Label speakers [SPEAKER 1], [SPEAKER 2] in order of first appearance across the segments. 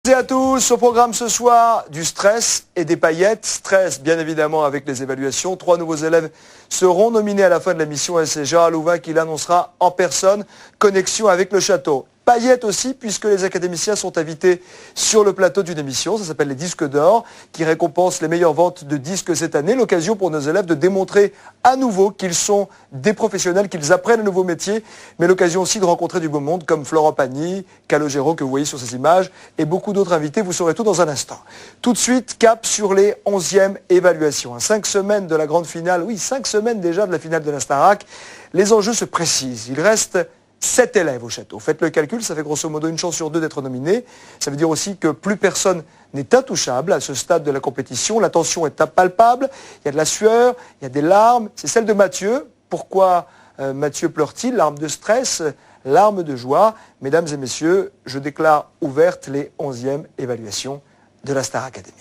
[SPEAKER 1] Et à tous, au programme ce soir, du stress et des paillettes. Stress, bien évidemment, avec les évaluations. 3 nouveaux élèves seront nominés à la fin de la mission et c'est Gérard Louvain qui l'annoncera en personne. Connexion avec le château. Paillettes aussi, puisque les académiciens sont invités sur le plateau d'une émission, ça s'appelle les Disques d'Or, qui récompense les meilleures ventes de disques cette année. L'occasion pour nos élèves de démontrer à nouveau qu'ils sont des professionnels, qu'ils apprennent un nouveau métier, mais l'occasion aussi de rencontrer du beau monde comme Florent Pagny, Calogero que vous voyez sur ces images, et beaucoup d'autres invités. Vous saurez tout dans un instant. Tout de suite, cap sur les 11e évaluations. 5 semaines de la grande finale, oui, 5 semaines déjà de la finale de la Starac. Les enjeux se précisent. Il reste 7 élèves au château. Faites le calcul, ça fait grosso modo une chance sur 2 d'être nominé. Ça veut dire aussi que plus personne n'est intouchable à ce stade de la compétition. La tension est impalpable, il y a de la sueur, il y a des larmes. C'est celle de Mathieu. Pourquoi Mathieu pleure-t-il? Larmes de stress, larmes de joie. Mesdames et messieurs, je déclare ouvertes les 11e évaluations de la Star Academy.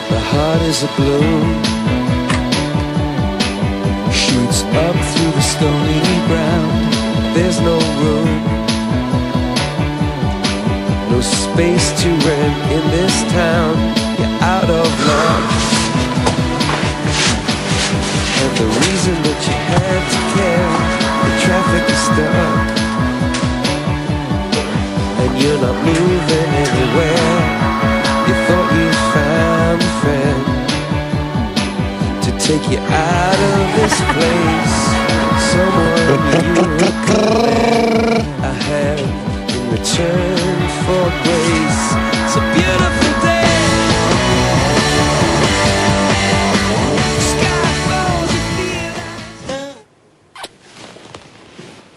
[SPEAKER 2] The heart is a blue. Shoots up through the stony ground. There's no room, no space to rent in this town. You're out of love, and the reason that you had to care, the traffic is stuck, and you're not moving anywhere. You thought you found a friend take you out of this place. Someone you could I have in return for grace. It's a beautiful day. Sky falls, you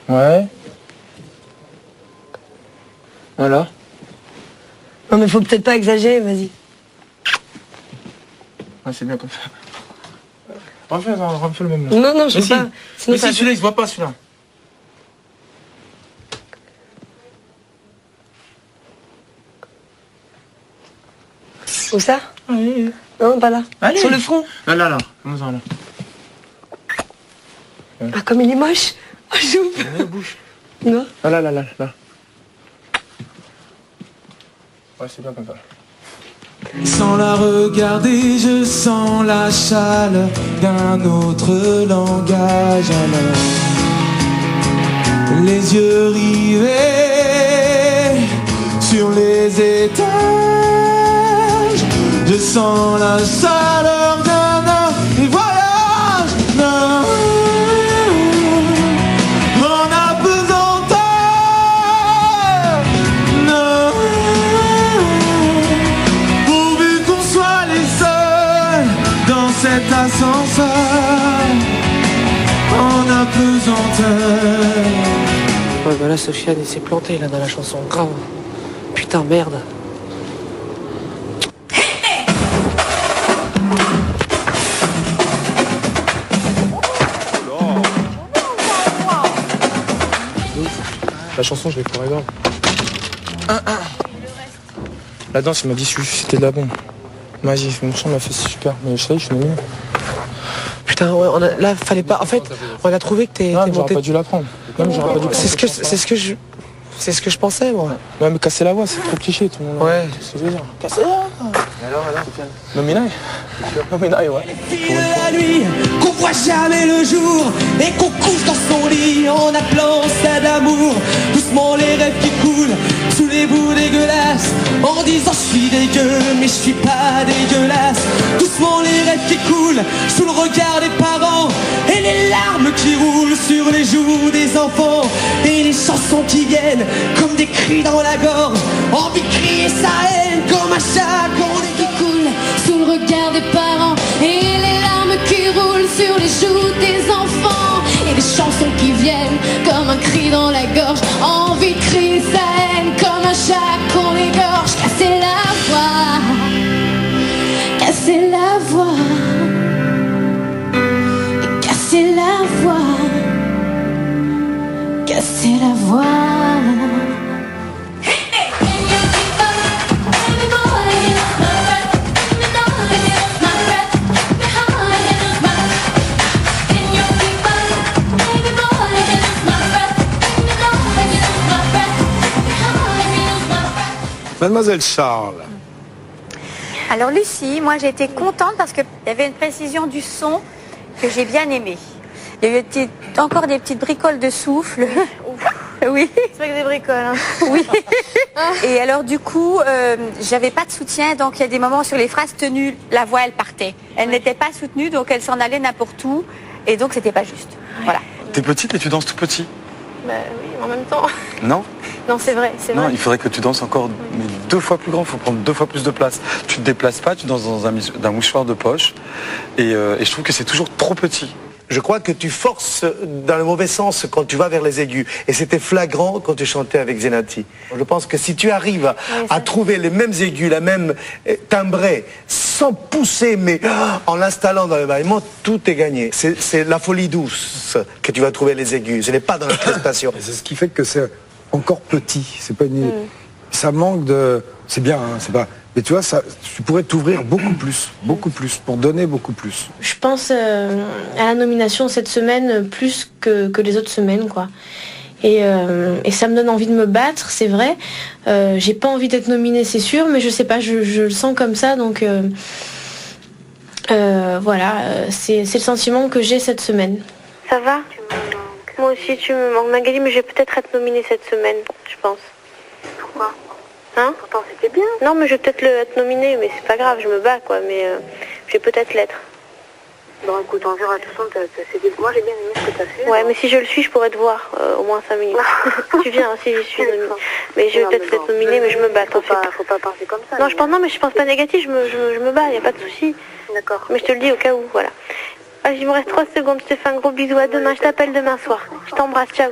[SPEAKER 2] feel.
[SPEAKER 3] Ouais. Voilà.
[SPEAKER 4] Non mais faut peut-être pas exagérer, vas-y.
[SPEAKER 3] Ouais, c'est bien comme ça. Refais le même là.
[SPEAKER 4] Non, je sais pas.
[SPEAKER 3] Sinon, mais si, celui-là, il se voit pas, celui-là.
[SPEAKER 4] Où ça?
[SPEAKER 3] Oui.
[SPEAKER 4] Non, pas là.
[SPEAKER 3] Allez.
[SPEAKER 4] Sur le front?
[SPEAKER 3] Là. Comment là?
[SPEAKER 4] Ah, comme il est moche. Oh, j'ouvre.
[SPEAKER 3] La bouche.
[SPEAKER 4] Non.
[SPEAKER 3] Ah, là. Ouais, c'est bien comme ça.
[SPEAKER 2] Sans la regarder, je sens la chaleur d'un autre langage. Alors, les yeux rivés sur les étages, je sens la chaleur d'un autre voyage. Non, en apesanteur. Non, cet ascenseur en apesanteur.
[SPEAKER 4] Ouais, bah là, Sofiane, il s'est planté, là, dans la chanson. Grave. Putain, merde.
[SPEAKER 3] La chanson, je l'ai pour grave. La danse, il m'a dit c'était de la bombe. Magie, mon chant m'a fait super, mais je sais, je suis nul.
[SPEAKER 4] Putain, ouais, là, fallait pas. En fait, on a trouvé que t'es
[SPEAKER 3] monté.
[SPEAKER 4] J'aurais
[SPEAKER 3] pas dû la prendre. Même, j'aurais pas dû
[SPEAKER 4] C'est ce que je pensais, moi.
[SPEAKER 3] Ouais, mais casser la voix, c'est trop cliché, tout le monde.
[SPEAKER 4] Ouais.
[SPEAKER 3] C'est ce que je veux dire. Casser la voix. Alors, Nominaï. Nominaï, ouais.
[SPEAKER 2] Fille de la nuit, qu'on voit jamais le jour, et qu'on couche dans son lit en appelant ça d'amour. Doucement les rêves qui coulent sous les bouts dégueulasses, en disant je suis dégueu, mais je suis pas dégueulasse. Doucement les rêves qui coulent sous le regard des parents, et les larmes qui roulent sur les joues des enfants, et les chansons qui viennent comme des cris dans la gorge, envie de crier sa haine comme un chat qu'on
[SPEAKER 5] qui coule sous le regard des parents, et les larmes qui roulent sur les joues des enfants, et les chansons qui viennent comme un cri dans la gorge, envie de crier sa haine comme un chat qu'on égorge. Casser la voix, casser la voix, casser la voix, casser la voix.
[SPEAKER 6] Mademoiselle Charles.
[SPEAKER 7] Alors Lucie, moi j'ai été contente parce qu'il y avait une précision du son que j'ai bien aimé. Il y a eu encore des petites bricoles de souffle. Oui.
[SPEAKER 8] C'est vrai que des bricoles. Hein.
[SPEAKER 7] Oui. Et alors du coup, j'avais pas de soutien, donc il y a des moments sur les phrases tenues, la voix elle partait. Elle n'était pas soutenue, donc elle s'en allait n'importe où, et donc c'était pas juste. Voilà.
[SPEAKER 9] T'es petite et tu danses tout petit?
[SPEAKER 8] Bah oui, en même temps.
[SPEAKER 9] Non?
[SPEAKER 8] Non, c'est vrai, c'est vrai.
[SPEAKER 9] Non, il faudrait que tu danses encore mais 2 fois plus grand, il faut prendre 2 fois plus de place. Tu te déplaces pas, tu danses dans un mouchoir de poche, et je trouve que c'est toujours trop petit.
[SPEAKER 6] Je crois que tu forces dans le mauvais sens quand tu vas vers les aigus. Et c'était flagrant quand tu chantais avec Zenati. Je pense que si tu arrives à trouver les mêmes aigus, la même timbrée, sans pousser, mais en l'installant dans le bâillement, tout est gagné. C'est la folie douce que tu vas trouver les aigus. Ce n'est pas dans la prestation.
[SPEAKER 10] C'est ce qui fait que c'est encore petit. C'est pas une... Ça manque de... C'est bien, hein, c'est pas... Mais tu vois, ça, tu pourrais t'ouvrir beaucoup plus, pour donner beaucoup plus.
[SPEAKER 8] Je pense à la nomination cette semaine plus que les autres semaines, quoi. Et ça me donne envie de me battre, c'est vrai. J'ai pas envie d'être nominée, c'est sûr, mais je sais pas, je le sens comme ça, donc voilà, c'est le sentiment que j'ai cette semaine.
[SPEAKER 11] Ça va? Moi aussi, tu me manques, Magali, mais je vais peut-être être nominée cette semaine, je pense.
[SPEAKER 12] Pourquoi?
[SPEAKER 11] Hein?
[SPEAKER 12] Pourtant c'était bien.
[SPEAKER 11] Non, mais je vais peut-être être nominée, mais c'est pas grave, je me bats, quoi, mais je vais peut-être l'être.
[SPEAKER 12] Bon, écoute, on verra. De toute façon, moi j'ai bien aimé ce que tu as fait.
[SPEAKER 11] Ouais, mais si je le suis, je pourrais te voir au moins 5 minutes. Tu viens, si je suis nominée. Mais je vais peut-être être nominée, mais je me bats.
[SPEAKER 12] Faut pas penser comme ça.
[SPEAKER 11] Non, je pense pas négatif, je me bats, y a pas de souci.
[SPEAKER 12] D'accord.
[SPEAKER 11] Mais je te le dis au cas où, voilà. Ah, il me reste 3 secondes, je te fais un gros bisou, à demain, je t'appelle demain soir. Je t'embrasse, ciao.